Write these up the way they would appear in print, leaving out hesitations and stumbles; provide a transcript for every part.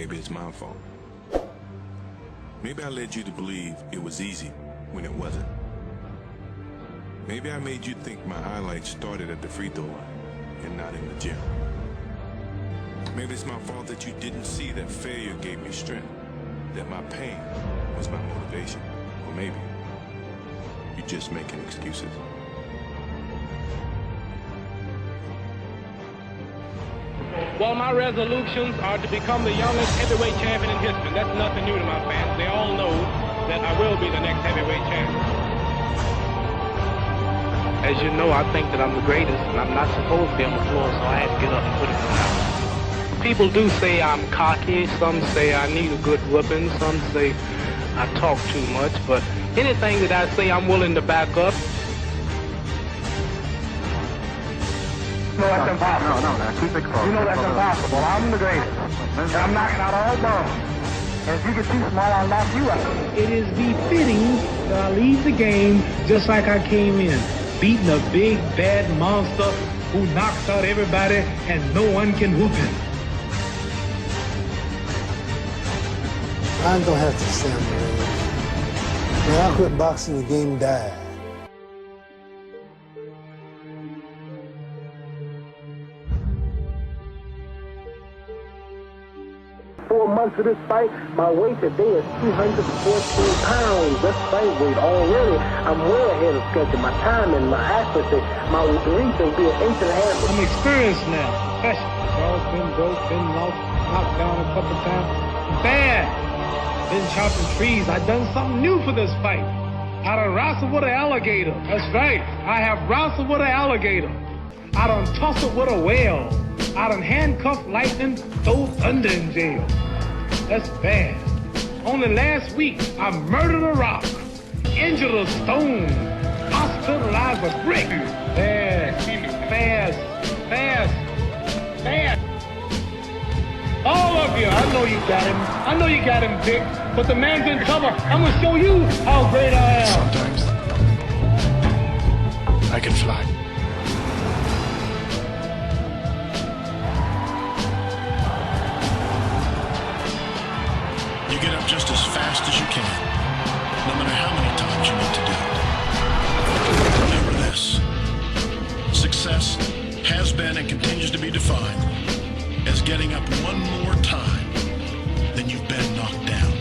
maybe it's my fault. Maybe I led you to believe it was easy when it wasn't. Maybe I made you think my highlights started at the free throw line and not in the gym. Maybe it's my fault that you didn't see that failure gave me strength, that my pain was my motivation. Or maybe you're just making excuses. Well, my resolutions are to become the youngest heavyweight champion in history. That's nothing new to my fans. They all know that I will be the next heavyweight champion. As you know, I think that I'm the greatest, and I'm not supposed to be on the floor, so I had to get up and put it down. People do say I'm cocky. Some say I need a good whooping. Some say I talk too much. But anything that I say, I'm willing to back up. You know that's impossible. No, keep it close. You know that's impossible. I'm the greatest. And I'm knocking out all bums. And if you get too small, I'll knock you out. It is befitting that I leave the game just like I came in, beating a big, bad monster who knocks out everybody and no one can whoop him. I ain't gonna have to say I'm the greatest. When I quit boxing, the game died. 4 months of this fight, my weight today is 214 pounds. That's fight weight already. I'm way ahead of schedule. My timing, my accuracy, my reach will be an inch and a half. I'm experienced now. Professional. Charles been broke, been lost, knocked down a couple times. Bad. Been chopping trees. I done something new for this fight. I done wrestled with an alligator. That's right. I have wrestled with an alligator. I done tussled with a whale. I done handcuffed lightning, throw thunder in jail. That's bad. Only last week, I murdered a rock, injured a stone, hospitalized a brick. Fast. All of you, I know you got him. I know you got him, Dick. But the man's in trouble. I'm gonna show you how great I am. Sometimes I can fly. You get up just as fast as you can, no matter how many times you need to do it. Remember this: success has been and continues to be defined as getting up one more time than you've been knocked down.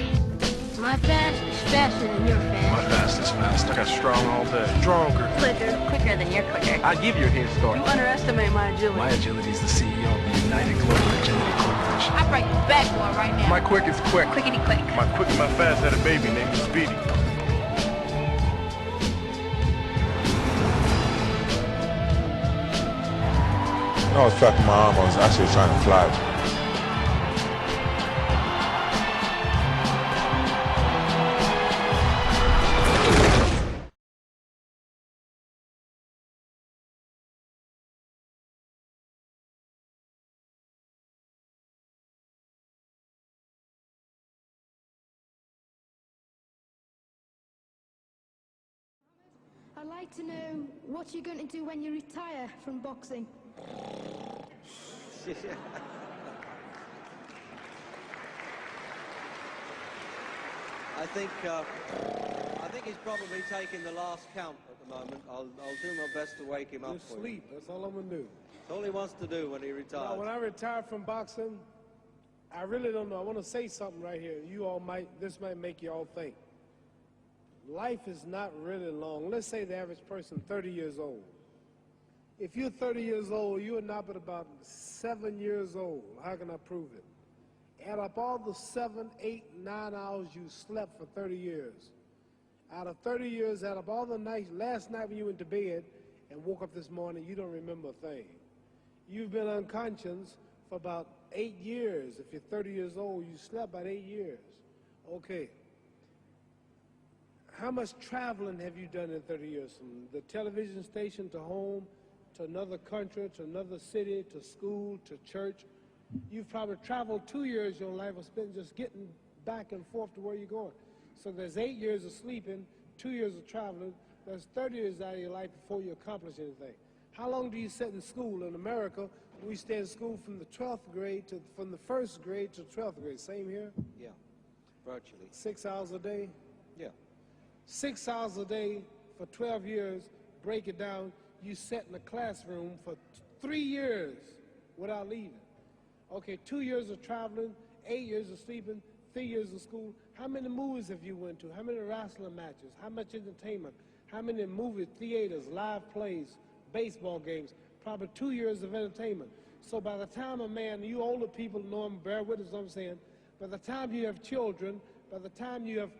My fast is faster than your fast. My fast is fast. I got strong all day. Stronger. Quicker than your quicker. I give you a head start. You underestimate my agility. My agility is the CEO of the United Global Agility Corporation. I break your backboard right now. My quick is quick. Quickity quick. My quick and my fast had a baby named Speedy. When I was tracking my arm, I was actually trying to fly. I'd like to know what you're going to do when you retire from boxing. I think he's probably taking the last count at the moment. I'll do my best to wake him up Just for you. sleep. That's all I'm going to do. That's all he wants to do when he retires. Now, when I retire from boxing, I really don't know. I want to say something right here. This might make you all think. Life is not really long. Let's say the average person 30 years old. If you're 30 years old, you are not but about 7 years old. How can I prove it? Add up all the 7, 8, 9 hours you slept for 30 years. Out of 30 years, add up all the nights, last night when you went to bed and woke up this morning, you don't remember a thing. You've been unconscious for about 8 years. If you're 30 years old, you slept about 8 years. Okay. How much traveling have you done in 30 years? From the television station to home, to another country, to another city, to school, to church. You've probably traveled 2 years of your life or spent just getting back and forth to where you're going. So there's 8 years of sleeping, 2 years of traveling. There's 30 years out of your life before you accomplish anything. How long do you sit in school in America? We stay in school from the 12th grade from the 1st grade to 12th grade. Same here? Yeah, virtually. 6 hours a day? Yeah. 6 hours a day for 12 years, break it down, you sat in the classroom for 3 years without leaving. Okay, 2 years of traveling, 8 years of sleeping, 3 years of school. How many movies have you went to? How many wrestling matches? How much entertainment? How many movie theaters, live plays, baseball games? Probably 2 years of entertainment. So by the time a man, you older people know him, bear witness what I'm saying, by the time you have children, by the time you have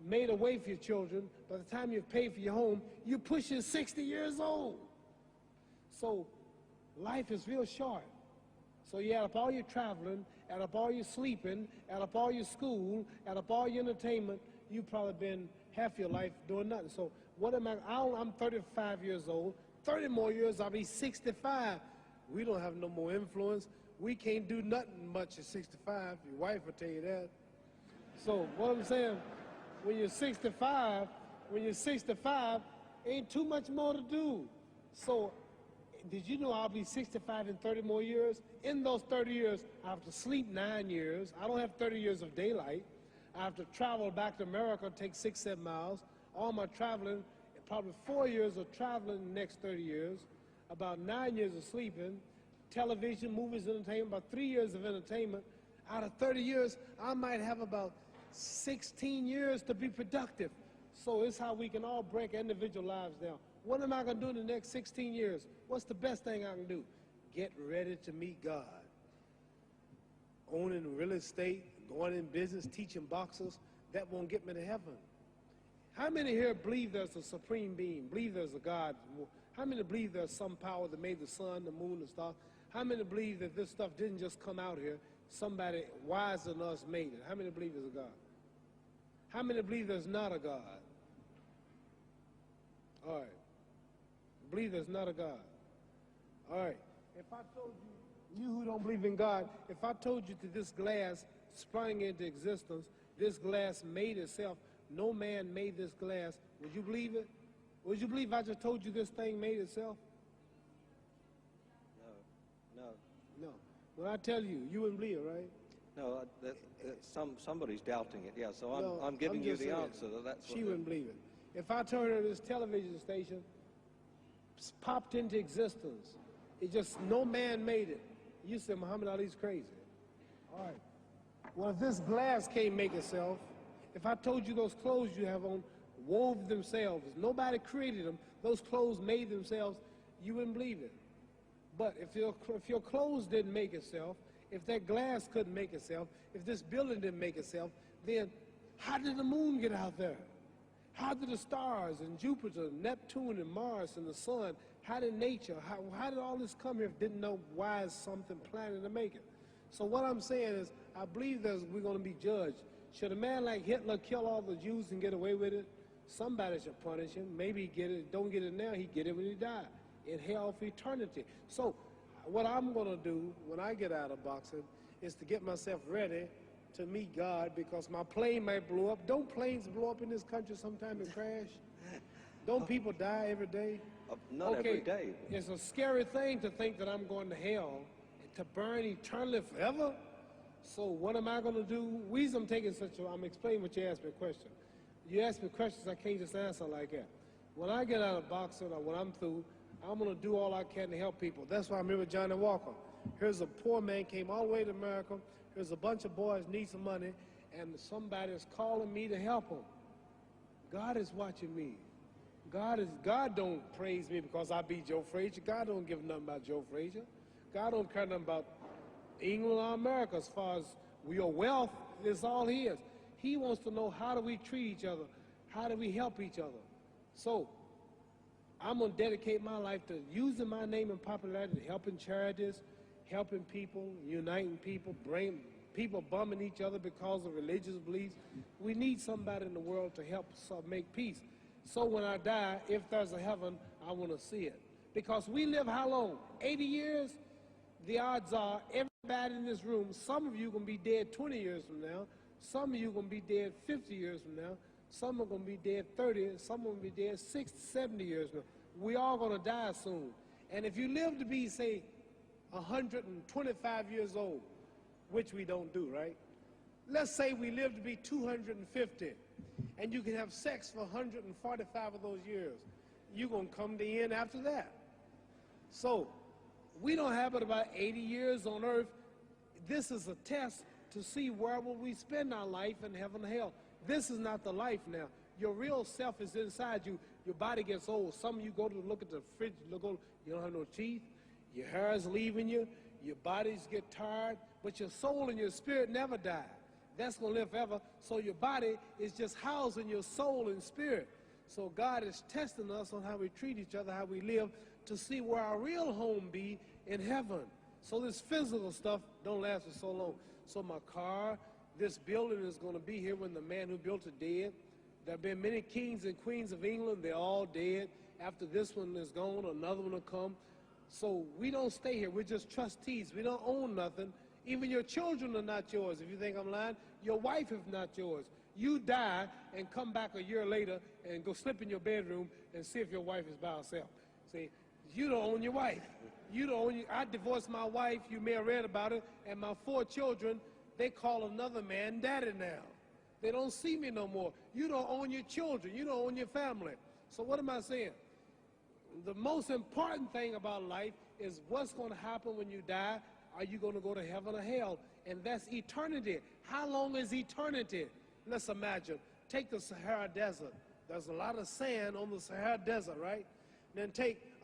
made a way for your children, by the time you've paid for your home, you're pushing 60 years old. So life is real short. So you add up all your traveling, add up all your sleeping, add up all your school, add up all your entertainment, you've probably been half your life doing nothing. So what am I'm 35 years old, 30 more years I'll be 65. We don't have no more influence. We can't do nothing much at 65. Your wife will tell you that. So what I'm saying, when you're 65, ain't too much more to do. So did you know I'll be 65 in 30 more years? In those 30 years, I have to sleep 9 years. I don't have 30 years of daylight. I have to travel back to America, take 6, 7 miles. All my traveling, probably 4 years of traveling in the next 30 years, about 9 years of sleeping, television, movies, entertainment, about 3 years of entertainment. Out of 30 years, I might have about 16 years to be productive. So it's how we can all break individual lives down. What am I going to do in the next 16 years? What's the best thing I can do? Get ready to meet God. Owning real estate, going in business, teaching boxers, that won't get me to heaven. How many here believe there's a supreme being, believe there's a God? How many believe there's some power that made the sun, the moon, the stars? How many believe that this stuff didn't just come out here? Somebody wiser than us made it. How many believe there's a God? How many believe there's not a God? All right. Believe there's not a God. All right. If I told you, you who don't believe in God, if I told you that this glass sprang into existence, this glass made itself, no man made this glass, would you believe it? Would you believe I just told you this thing made itself? No. No. When I tell you, you wouldn't believe it, right? No, somebody's doubting it, yeah, so I'm giving you the answer. That's what she wouldn't believe it. If I told her this television station popped into existence, it just, no man made it, you said Muhammad Ali's crazy. All right. Well, if this glass can't make itself, if I told you those clothes you have on wove themselves, nobody created them, those clothes made themselves, you wouldn't believe it. But if your clothes didn't make itself, if that glass couldn't make itself, if this building didn't make itself, then how did the moon get out there? How did the stars and Jupiter, Neptune and Mars and the sun, how did nature, how did all this come here if it didn't know why is something planning to make it? So what I'm saying is, I believe that we're going to be judged. Should a man like Hitler kill all the Jews and get away with it? Somebody should punish him. Maybe he get it, don't get it now, he get it when he died, in hell for eternity. So what I'm going to do when I get out of boxing is to get myself ready to meet God, because my plane might blow up. Don't planes blow up in this country sometime and crash? Don't people die every day? Not every day. It's a scary thing to think that I'm going to hell to burn eternally forever. So what am I going to do? I'm taking I'm explaining what you asked me a question. You ask me questions I can't just answer like that. When I get out of boxing or when I'm through, I'm going to do all I can to help people. That's why I'm here with Johnny Walker. Here's a poor man, came all the way to America. Here's a bunch of boys need some money, and somebody is calling me to help them. God is watching me. God don't praise me because I beat Joe Frazier. God don't give nothing about Joe Frazier. God don't care nothing about England or America as far as your wealth is all his. He wants to know, how do we treat each other? How do we help each other? So I'm going to dedicate my life to using my name and popularity, helping charities, helping people, uniting people, bring people bumming each other because of religious beliefs. We need somebody in the world to help us make peace. So when I die, if there's a heaven, I want to see it. Because we live how long? 80 years? The odds are everybody in this room, some of you are going to be dead 20 years from now, some of you are going to be dead 50 years from now, some are going to be dead 30, some are going to be dead 60, 70 years from now. We all going to die soon. And if you live to be, say, 125 years old, which we don't do, right? Let's say we live to be 250, and you can have sex for 145 of those years. You're going to come to the end after that. So we don't have but about 80 years on earth. This is a test to see where will we spend our life in heaven and hell. This is not the life now. Your real self is inside you. Your body gets old. Some of you go to look at the fridge, you don't have no teeth. Your hair is leaving you. Your bodies get tired. But your soul and your spirit never die. That's going to live forever. So your body is just housing your soul and spirit. So God is testing us on how we treat each other, how we live, to see where our real home be in heaven. So this physical stuff don't last for so long. So my car, this building is going to be here when the man who built it dead. There have been many kings and queens of England. They're all dead. After this one is gone, another one will come. So we don't stay here. We're just trustees. We don't own nothing. Even your children are not yours. If you think I'm lying, your wife is not yours. You die and come back a year later and go slip in your bedroom and see if your wife is by herself. See, you don't own your wife. You don't own. I divorced my wife. You may have read about it. And my 4 children, they call another man daddy now. They don't see me no more. You don't own your children. You don't own your family. So what am I saying? The most important thing about life is what's going to happen when you die. Are you going to go to heaven or hell? And that's eternity. How long is eternity? Let's imagine. Take the Sahara Desert. There's a lot of sand on the Sahara Desert, right? Then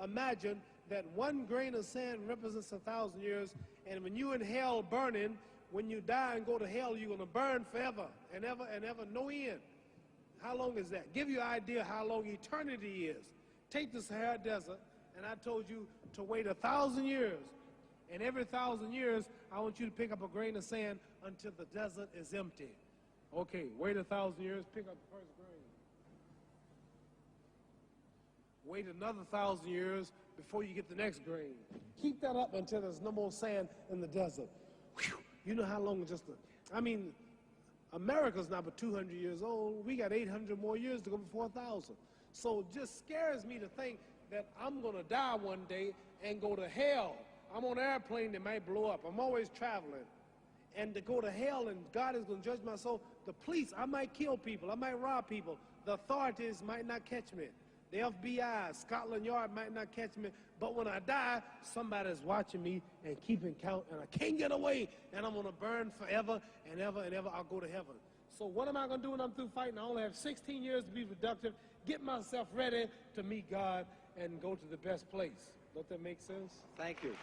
imagine that 1 grain of sand represents 1,000 years, and when you're in hell burning, when you die and go to hell, you're going to burn forever and ever and ever, no end. How long is that? Give you an idea how long eternity is. Take the Sahara Desert, and I told you to wait 1,000 years. And every 1,000 years, I want you to pick up a grain of sand until the desert is empty. Okay, wait 1,000 years, pick up the first grain. Wait another 1,000 years before you get the next grain. Keep that up until there's no more sand in the desert. Whew. You know how long America's not but 200 years old. We got 800 more years to go before 1,000. So it just scares me to think that I'm going to die one day and go to hell. I'm on an airplane that might blow up. I'm always traveling. And to go to hell and God is going to judge my soul. The police, I might kill people. I might rob people. The authorities might not catch me. The FBI, Scotland Yard might not catch me. But when I die, somebody's watching me and keeping count. And I can't get away. And I'm going to burn forever and ever and ever. I'll go to heaven. So what am I going to do when I'm through fighting? I only have 16 years to be productive. Get myself ready to meet God and go to the best place. Don't that make sense? Thank you.